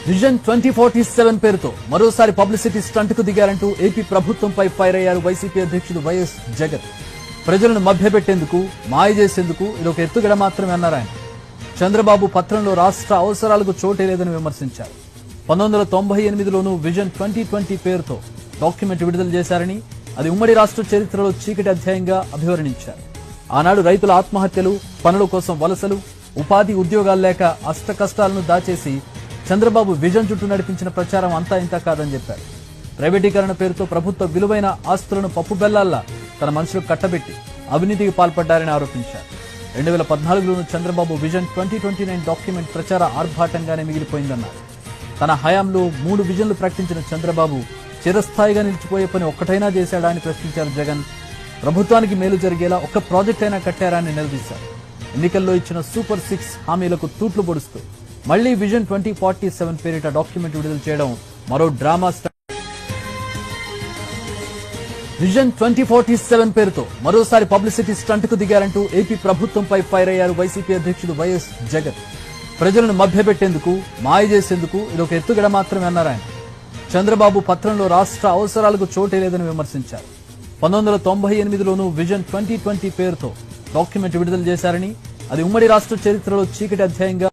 Vision 2047 పేరుతో మరోసారి publicity stunt కు దిగారంటూ ఏపీ ప్రభుత్వంపై ఫైర్ అయ్యారు వైసీపీ అధ్యక్షుడు వైఎస్ జగన్. ప్రజలను మభ్యపెట్టేందుకు, మాయ చేసేందుకు ఇదొక ఎత్తుగడ మాత్రమే అన్నారు ఆయన. చంద్రబాబు పత్రంలో రాష్ట్ర అవసరాలకు చోటే లేదని విమర్శించారు. 1998లోనూ విజన్ 2020 పేరుతో డాక్యుమెంట్ విడుదల చేశారని, అది ఉమ్మడి రాష్ట్ర చరిత్రలో చీకటి అధ్యాయంగా అభివర్ణించారు. ఆనాడు రైతుల ఆత్మహత్యలు, పనుల కోసం వలసలు, ఉపాధి ఉద్యోగాలు లేక అష్టకష్టాలను దాచేసి చంద్రబాబు విజన్ చుట్టూ నడిపించిన ప్రచారం అంతా ఇంత కాదని చెప్పారు. ప్రైవేటీకరణ పేరుతో ప్రభుత్వ విలువైన ఆస్తులను పప్పుబెల్లాల్లా తన మనుషులకు కట్టబెట్టి అవినీతికి పాల్పడ్డారని ఆరోపించారు. 2014లోనూ చంద్రబాబు విజన్ 2029 డాక్యుమెంట్ ప్రచార ఆర్భాటంగానే మిగిలిపోయిందన్నారు. తన హయాంలో 3 విజన్లు ప్రకటించిన చంద్రబాబు చిరస్థాయిగా నిలిచిపోయే పని ఒక్కటైనా చేశాడా అని ప్రశ్నించారు జగన్. ప్రభుత్వానికి మేలు జరిగేలా ఒక్క ప్రాజెక్ట్ అయినా కట్టారా అని నిలదీశారు. ఎన్నికల్లో ఇచ్చిన సూపర్ 6 హామీలకు తూట్లు పొడుస్తూ మళ్లీ విజన్ 2047 పేరిట డాక్యుమెంట్ విడుదల చేయడం మరో డ్రామా. విజన్ 2047 పేరుతో మరోసారి పబ్లిసిటీ స్టంట్ కు దిగారంటూ ఏపీ ప్రభుత్వంపై ఫైర్ అయ్యారు వైసీపీ అధ్యక్షుడు వైఎస్ జగన్. ప్రజలను మభ్యపెట్టేందుకు, మాయ చేసేందుకు ఇదొక ఎత్తుగడ మాత్రమే అన్నారు ఆయన. చంద్రబాబు పత్రంలో రాష్ట్ర అవసరాలకు చోటే లేదని విమర్శించారు. 1998లోనూ విజన్ 2020 పేరుతో డాక్యుమెంట్ విడుదల చేశారని, అది ఉమ్మడి రాష్ట్ర చరిత్రలో చీకటి అధ్యాయంగా